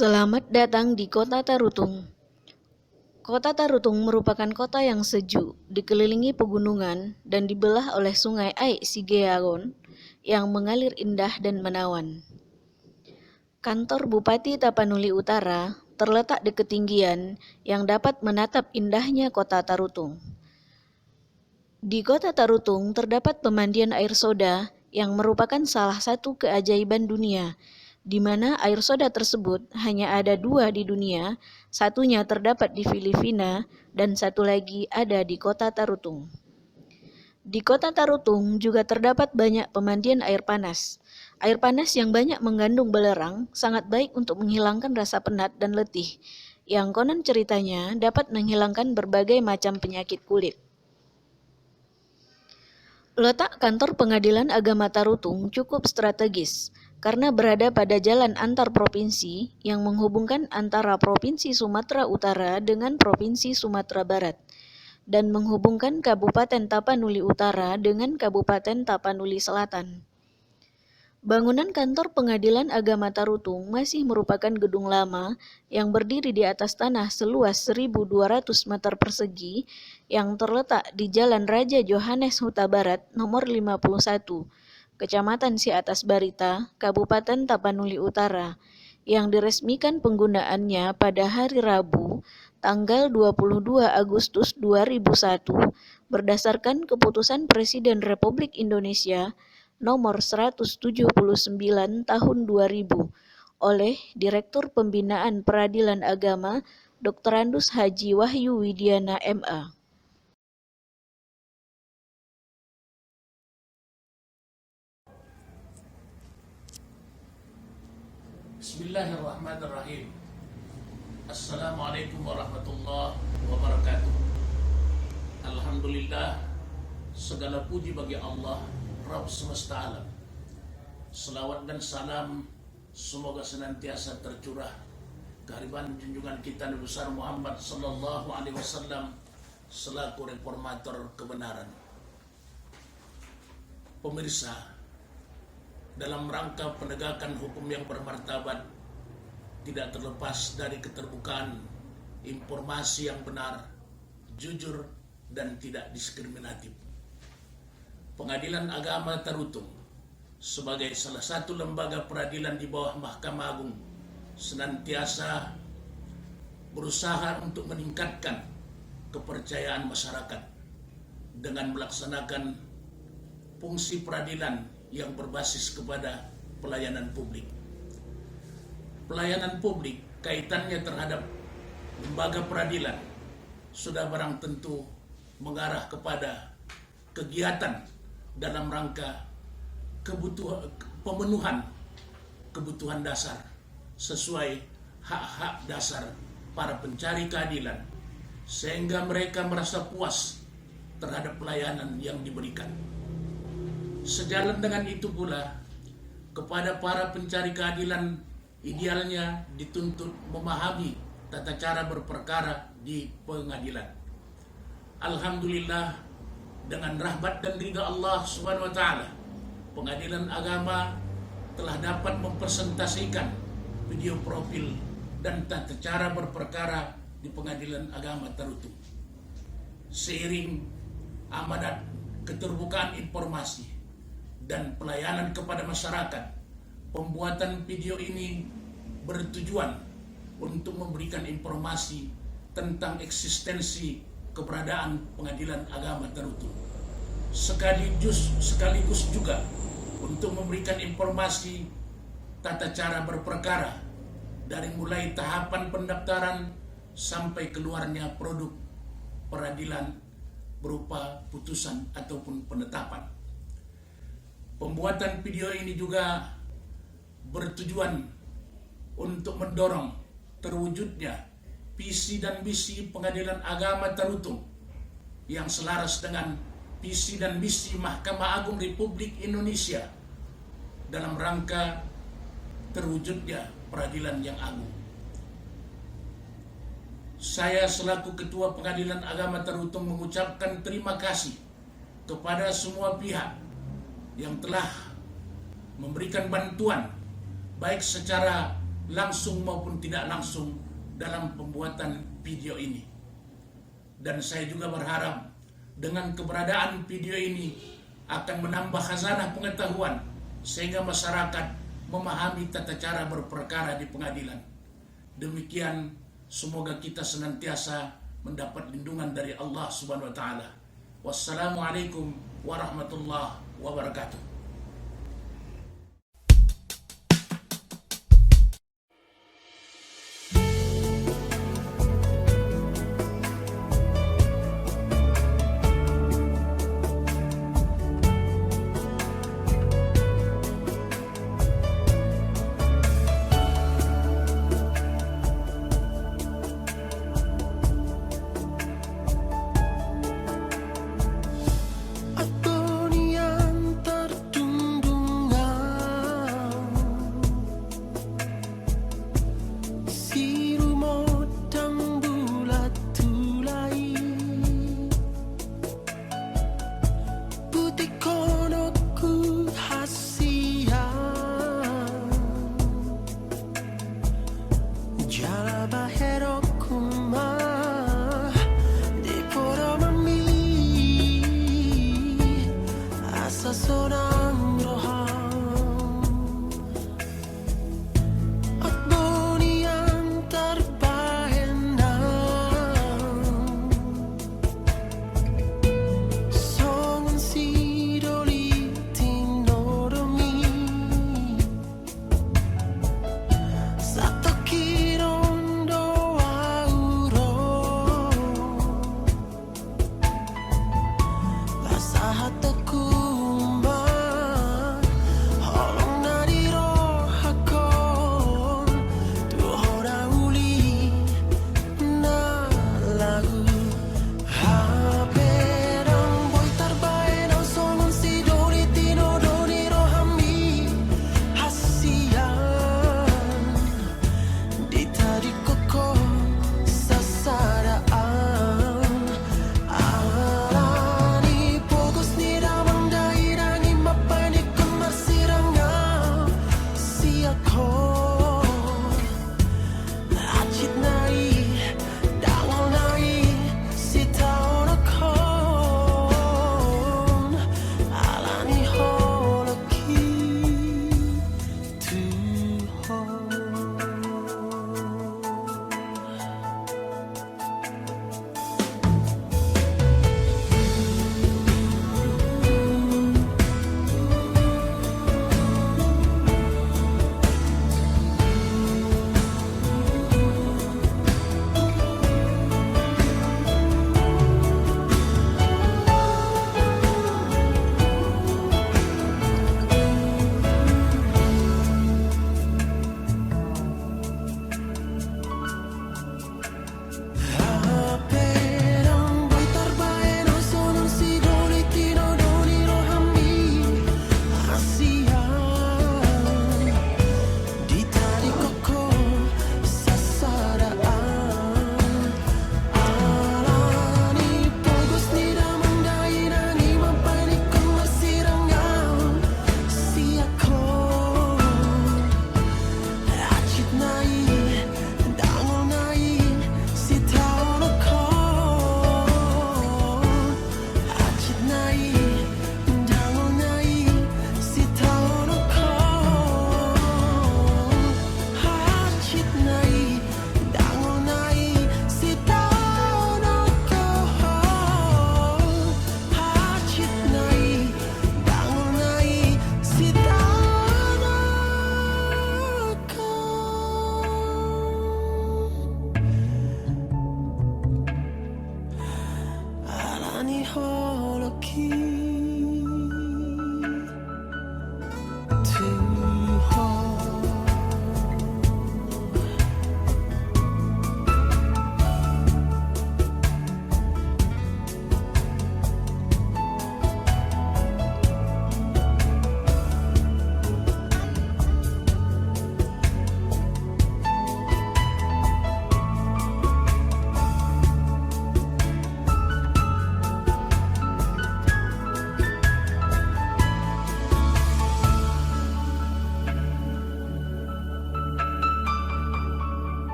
Selamat datang di Kota Tarutung. Kota Tarutung merupakan kota yang sejuk, dikelilingi pegunungan, dan dibelah oleh sungai Ai Sigeagon yang mengalir indah dan menawan. Kantor Bupati Tapanuli Utara terletak di ketinggian yang dapat menatap indahnya Kota Tarutung. Di Kota Tarutung terdapat pemandian air soda yang merupakan salah satu keajaiban dunia, di mana air soda tersebut hanya ada 2 di dunia, satunya terdapat di Filipina dan satu lagi ada di Kota Tarutung. Di Kota Tarutung juga terdapat banyak pemandian air panas. Air panas yang banyak mengandung belerang sangat baik untuk menghilangkan rasa penat dan letih, yang konon ceritanya dapat menghilangkan berbagai macam penyakit kulit. Letak kantor Pengadilan Agama Tarutung cukup strategis karena berada pada jalan antar provinsi yang menghubungkan antara Provinsi Sumatera Utara dengan Provinsi Sumatera Barat dan menghubungkan Kabupaten Tapanuli Utara dengan Kabupaten Tapanuli Selatan. Bangunan kantor Pengadilan Agama Tarutung masih merupakan gedung lama yang berdiri di atas tanah seluas 1.200 meter persegi yang terletak di Jalan Raja Johannes Huta Barat nomor 51, Kecamatan Siatas Barita, Kabupaten Tapanuli Utara, yang diresmikan penggunaannya pada hari Rabu, tanggal 22 Agustus 2001 berdasarkan keputusan Presiden Republik Indonesia nomor 179 tahun 2000 oleh Direktur Pembinaan Peradilan Agama Dr. Andus Haji Wahyu Widiana MA. Bismillahirrahmanirrahim. Assalamualaikum warahmatullahi wabarakatuh. Alhamdulillah, segala puji bagi Allah Rabb semesta alam. Selawat dan salam semoga senantiasa tercurah kehadiran junjungan kita Nabi besar Muhammad sallallahu alaihi wasallam selaku reformator kebenaran. Pemirsa, dalam rangka penegakan hukum yang bermartabat tidak terlepas dari keterbukaan informasi yang benar, jujur, dan tidak diskriminatif. Pengadilan Agama Tarutung sebagai salah satu lembaga peradilan di bawah Mahkamah Agung senantiasa berusaha untuk meningkatkan kepercayaan masyarakat dengan melaksanakan fungsi peradilan yang berbasis kepada pelayanan publik. Pelayanan publik kaitannya terhadap lembaga peradilan sudah barang tentu mengarah kepada kegiatan dalam rangka pemenuhan kebutuhan dasar sesuai hak-hak dasar para pencari keadilan, sehingga mereka merasa puas terhadap pelayanan yang diberikan. Sejalan dengan itu pula, kepada para pencari keadilan idealnya dituntut memahami tata cara berperkara di pengadilan. Alhamdulillah, dengan rahmat dan ridha Allah Subhanahu wa taala, Pengadilan Agama telah dapat mempresentasikan video profil dan tata cara berperkara di Pengadilan Agama Tarutung. Seiring amanat keterbukaan informasi dan pelayanan kepada masyarakat, pembuatan video ini bertujuan untuk memberikan informasi tentang eksistensi keberadaan Pengadilan Agama Tarutung, sekaligus juga untuk memberikan informasi tata cara berperkara dari mulai tahapan pendaftaran sampai keluarnya produk peradilan berupa putusan ataupun penetapan. Pembuatan video ini juga bertujuan untuk mendorong terwujudnya visi dan misi Pengadilan Agama Tarutung yang selaras dengan visi dan misi Mahkamah Agung Republik Indonesia dalam rangka terwujudnya peradilan yang agung. Saya selaku Ketua Pengadilan Agama Tarutung mengucapkan terima kasih kepada semua pihak yang telah memberikan bantuan baik secara langsung maupun tidak langsung dalam pembuatan video ini. Dan saya juga berharap dengan keberadaan video ini akan menambah khazanah pengetahuan sehingga masyarakat memahami tata cara berperkara di pengadilan. Demikian, semoga kita senantiasa mendapat lindungan dari Allah Subhanahu wa taala. Wassalamualaikum warahmatullahi wabarakatuh.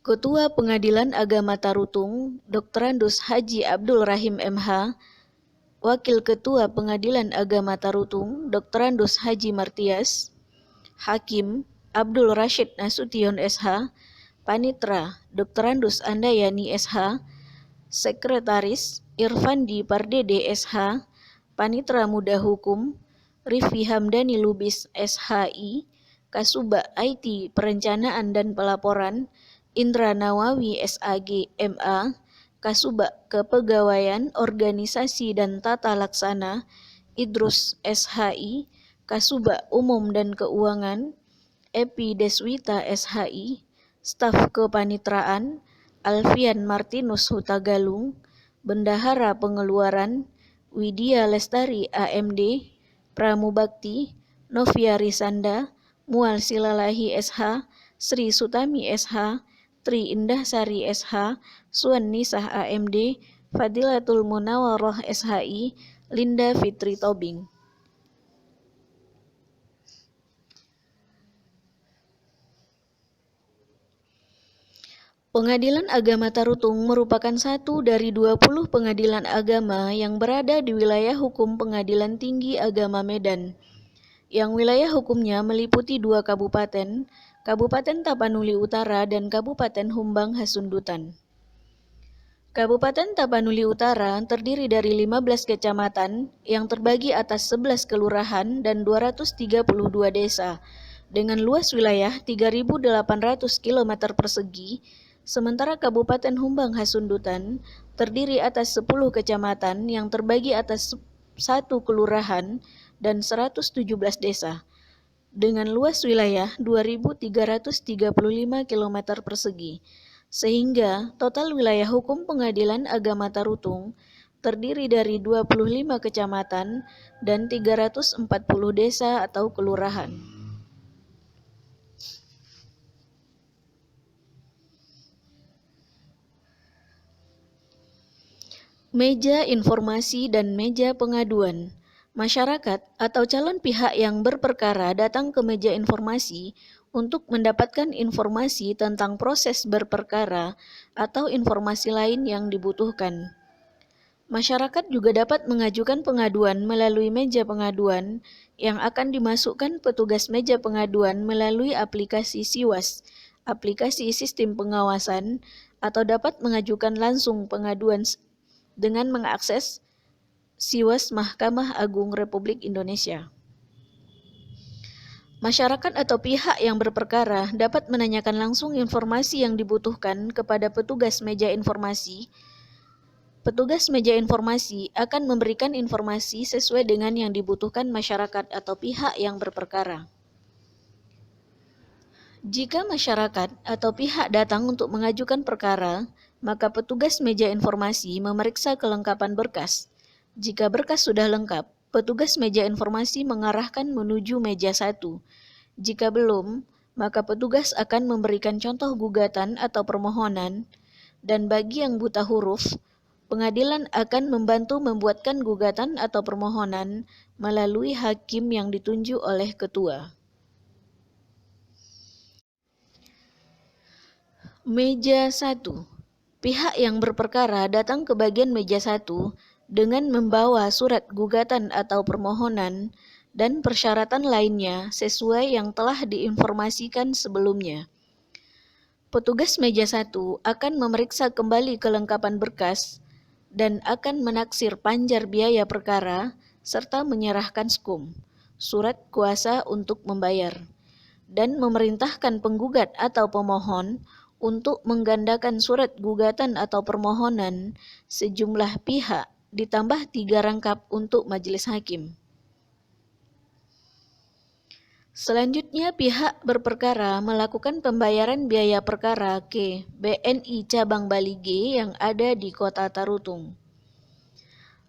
Ketua Pengadilan Agama Tarutung, Dr. Andus Haji Abdul Rahim MH, Wakil Ketua Pengadilan Agama Tarutung, Dr. Andus Haji Martias, Hakim Abdul Rashid Nasution SH, Panitra Dr. Andus Andayani SH, Sekretaris Irfandi Pardede SH, Panitra Muda Hukum Riffi Hamdani Lubis SHI, Kasuba IT Perencanaan dan Pelaporan Indra Nawawi SAG MA, Kasuba Kepegawaian Organisasi dan Tata Laksana Idrus SHI, Kasuba Umum dan Keuangan Epi Deswita SHI, Staf Kepanitraan Alfian Martinus Hutagalung, Bendahara Pengeluaran Widya Lestari AMD, Pramubakti Novia Risanda, Mual Silalahi SH, Sri Sutami SH, Tri Indahsari SH, Suan Nisah AMD, Fadilatul Munawaroh SHI, Linda Fitri Tobing. Pengadilan Agama Tarutung merupakan satu dari 20 pengadilan agama yang berada di wilayah hukum Pengadilan Tinggi Agama Medan, yang wilayah hukumnya meliputi 2 kabupaten, Kabupaten Tapanuli Utara dan Kabupaten Humbang Hasundutan. Kabupaten Tapanuli Utara terdiri dari 15 kecamatan yang terbagi atas 11 kelurahan dan 232 desa, dengan luas wilayah 3.800 km persegi, sementara Kabupaten Humbang Hasundutan terdiri atas 10 kecamatan yang terbagi atas 1 kelurahan dan 117 desa, dengan luas wilayah 2.335 km persegi, sehingga total wilayah hukum Pengadilan Agama Tarutung terdiri dari 25 kecamatan dan 340 desa atau kelurahan. Meja informasi dan meja pengaduan. Masyarakat atau calon pihak yang berperkara datang ke meja informasi untuk mendapatkan informasi tentang proses berperkara atau informasi lain yang dibutuhkan. Masyarakat juga dapat mengajukan pengaduan melalui meja pengaduan yang akan dimasukkan petugas meja pengaduan melalui aplikasi SIWAS, aplikasi sistem pengawasan, atau dapat mengajukan langsung pengaduan dengan mengakses SIWAS Mahkamah Agung Republik Indonesia. Masyarakat atau pihak yang berperkara dapat menanyakan langsung informasi yang dibutuhkan kepada petugas meja informasi. Petugas meja informasi akan memberikan informasi sesuai dengan yang dibutuhkan masyarakat atau pihak yang berperkara. Jika masyarakat atau pihak datang untuk mengajukan perkara, maka petugas meja informasi memeriksa kelengkapan berkas. Jika berkas sudah lengkap, petugas meja informasi mengarahkan menuju meja 1. Jika belum, maka petugas akan memberikan contoh gugatan atau permohonan, dan bagi yang buta huruf, pengadilan akan membantu membuatkan gugatan atau permohonan melalui hakim yang ditunjuk oleh ketua. Meja 1. Pihak yang berperkara datang ke bagian meja 1 dengan membawa surat gugatan atau permohonan dan persyaratan lainnya sesuai yang telah diinformasikan sebelumnya. Petugas meja 1 akan memeriksa kembali kelengkapan berkas dan akan menaksir panjar biaya perkara serta menyerahkan SKUM, surat kuasa untuk membayar, dan memerintahkan penggugat atau pemohon untuk menggandakan surat gugatan atau permohonan sejumlah pihak ditambah 3 rangkap untuk majelis hakim. Selanjutnya, pihak berperkara melakukan pembayaran biaya perkara ke BNI Cabang Bali G yang ada di Kota Tarutung.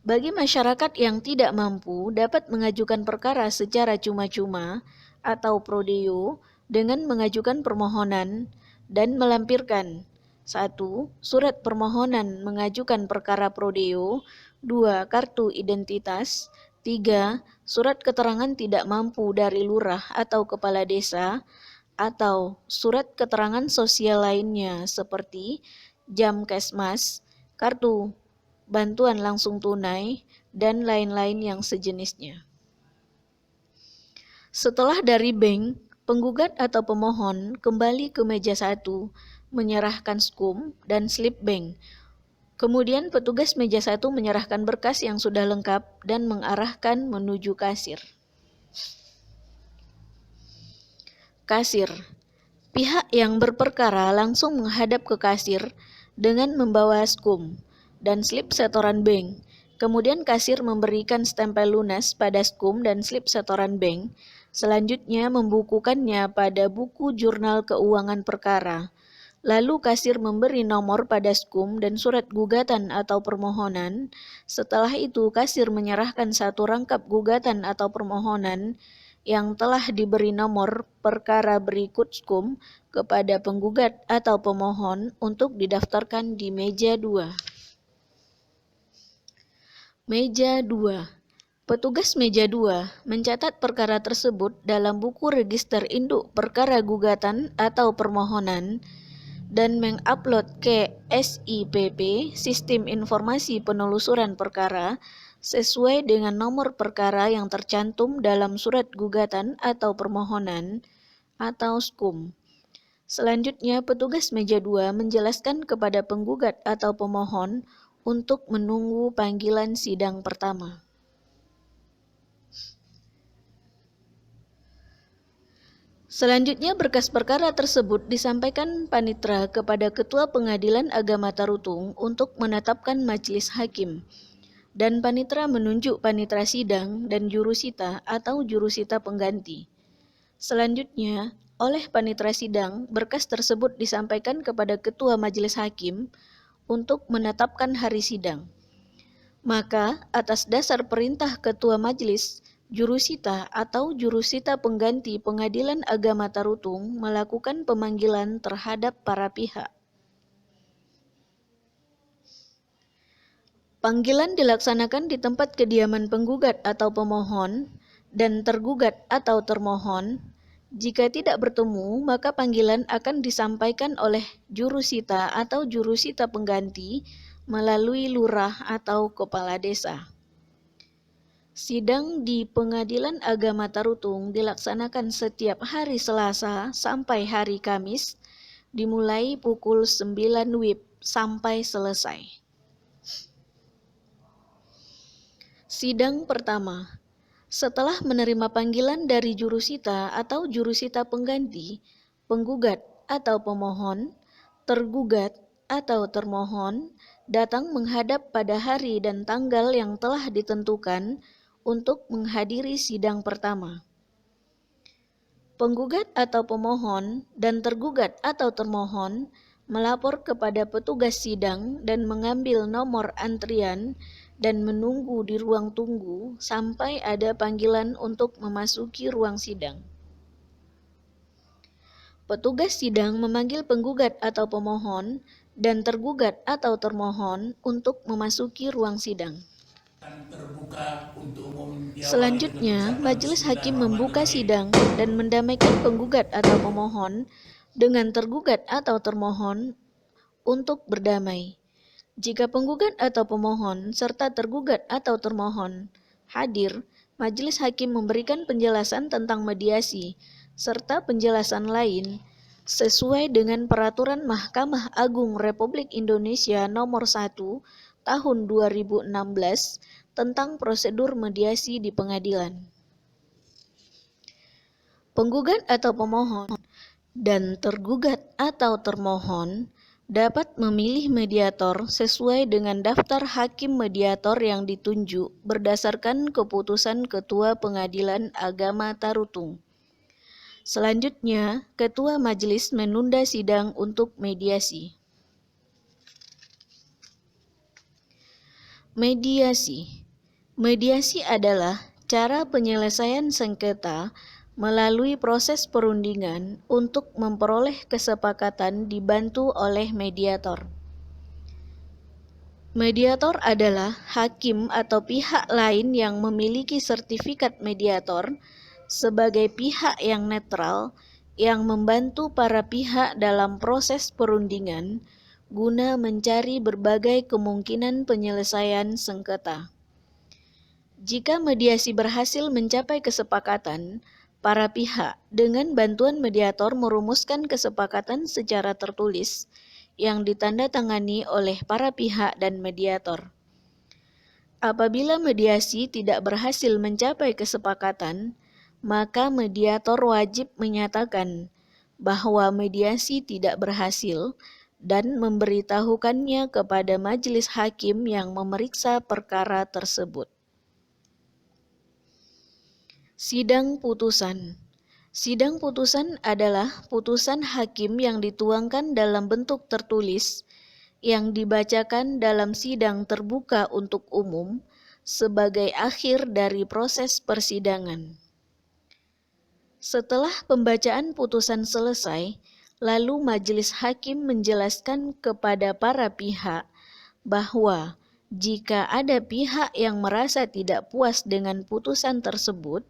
Bagi masyarakat yang tidak mampu dapat mengajukan perkara secara cuma-cuma atau prodeo dengan mengajukan permohonan dan melampirkan 1. Surat permohonan mengajukan perkara prodeo, 2. Kartu identitas, 3. Surat keterangan tidak mampu dari lurah atau kepala desa, atau surat keterangan sosial lainnya seperti Jamkesmas, kartu bantuan langsung tunai, dan lain-lain yang sejenisnya. Setelah dari bank, penggugat atau pemohon kembali ke meja 1, menyerahkan skum dan slip bank. Kemudian petugas meja 1 menyerahkan berkas yang sudah lengkap dan mengarahkan menuju kasir. Kasir. Pihak yang berperkara langsung menghadap ke kasir dengan membawa skum dan slip setoran bank. Kemudian kasir memberikan stempel lunas pada skum dan slip setoran bank. Selanjutnya membukukannya pada buku jurnal keuangan perkara. Lalu kasir memberi nomor pada skum dan surat gugatan atau permohonan. Setelah itu kasir menyerahkan satu rangkap gugatan atau permohonan yang telah diberi nomor perkara berikut skum kepada penggugat atau pemohon untuk didaftarkan di meja 2. Meja 2. Petugas meja 2 mencatat perkara tersebut dalam buku register induk perkara gugatan atau permohonan dan mengupload ke SIPP, Sistem Informasi Penelusuran Perkara, sesuai dengan nomor perkara yang tercantum dalam surat gugatan atau permohonan atau skum. Selanjutnya, petugas meja 2 menjelaskan kepada penggugat atau pemohon untuk menunggu panggilan sidang pertama. Selanjutnya, berkas perkara tersebut disampaikan panitera kepada Ketua Pengadilan Agama Tarutung untuk menetapkan majelis hakim, dan panitera menunjuk panitera sidang dan jurusita atau jurusita pengganti. Selanjutnya, oleh panitera sidang, berkas tersebut disampaikan kepada Ketua Majelis Hakim untuk menetapkan hari sidang. Maka, atas dasar perintah Ketua Majelis, jurusita atau jurusita pengganti Pengadilan Agama Tarutung melakukan pemanggilan terhadap para pihak. Panggilan dilaksanakan di tempat kediaman penggugat atau pemohon dan tergugat atau termohon. Jika tidak bertemu, maka panggilan akan disampaikan oleh jurusita atau jurusita pengganti melalui lurah atau kepala desa. Sidang di Pengadilan Agama Tarutung dilaksanakan setiap hari Selasa sampai hari Kamis, dimulai pukul 9 WIB sampai selesai. Sidang pertama. Setelah menerima panggilan dari jurusita atau jurusita pengganti, penggugat atau pemohon, tergugat atau termohon datang menghadap pada hari dan tanggal yang telah ditentukan untuk menghadiri sidang pertama. Penggugat atau pemohon dan tergugat atau termohon melapor kepada petugas sidang dan mengambil nomor antrian dan menunggu di ruang tunggu sampai ada panggilan untuk memasuki ruang sidang. Petugas sidang memanggil penggugat atau pemohon dan tergugat atau termohon untuk memasuki ruang sidang. Terbuka untuk umum. Selanjutnya, majelis hakim membuka sidang dan mendamaikan penggugat atau pemohon dengan tergugat atau termohon untuk berdamai. Jika penggugat atau pemohon serta tergugat atau termohon hadir, majelis hakim memberikan penjelasan tentang mediasi serta penjelasan lain sesuai dengan Peraturan Mahkamah Agung Republik Indonesia Nomor 1 Tahun 2016 tentang prosedur mediasi di pengadilan. Penggugat atau pemohon dan tergugat atau termohon dapat memilih mediator sesuai dengan daftar hakim mediator yang ditunjuk berdasarkan keputusan Ketua Pengadilan Agama Tarutung. Selanjutnya, Ketua Majelis menunda sidang untuk mediasi. Mediasi. Mediasi adalah cara penyelesaian sengketa melalui proses perundingan untuk memperoleh kesepakatan dibantu oleh mediator. Mediator adalah hakim atau pihak lain yang memiliki sertifikat mediator sebagai pihak yang netral yang membantu para pihak dalam proses perundingan guna mencari berbagai kemungkinan penyelesaian sengketa. Jika mediasi berhasil mencapai kesepakatan, para pihak dengan bantuan mediator merumuskan kesepakatan secara tertulis yang ditandatangani oleh para pihak dan mediator. Apabila mediasi tidak berhasil mencapai kesepakatan, maka mediator wajib menyatakan bahwa mediasi tidak berhasil dan memberitahukannya kepada majelis hakim yang memeriksa perkara tersebut. Sidang putusan. Sidang putusan adalah putusan hakim yang dituangkan dalam bentuk tertulis yang dibacakan dalam sidang terbuka untuk umum sebagai akhir dari proses persidangan. Setelah pembacaan putusan selesai, lalu majelis hakim menjelaskan kepada para pihak bahwa jika ada pihak yang merasa tidak puas dengan putusan tersebut,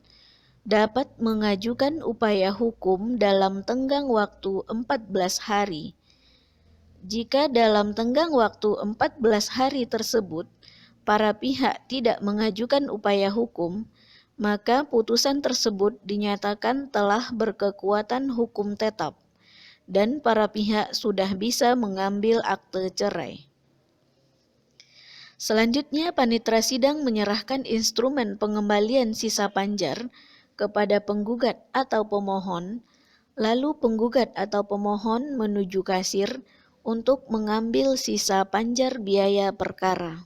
dapat mengajukan upaya hukum dalam tenggang waktu 14 hari. Jika dalam tenggang waktu 14 hari tersebut, para pihak tidak mengajukan upaya hukum, maka putusan tersebut dinyatakan telah berkekuatan hukum tetap, dan para pihak sudah bisa mengambil akte cerai. Selanjutnya, panitera sidang menyerahkan instrumen pengembalian sisa panjar kepada penggugat atau pemohon, lalu penggugat atau pemohon menuju kasir untuk mengambil sisa panjar biaya perkara.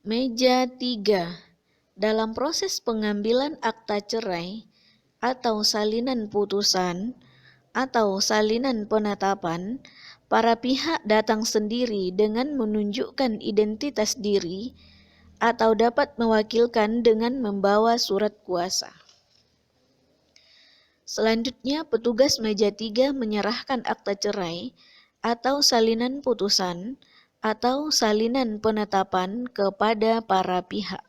Meja 3. Dalam proses pengambilan akta cerai atau salinan putusan atau salinan penetapan, para pihak datang sendiri dengan menunjukkan identitas diri atau dapat mewakilkan dengan membawa surat kuasa. Selanjutnya, petugas meja 3 menyerahkan akta cerai atau salinan putusan atau salinan penetapan kepada para pihak.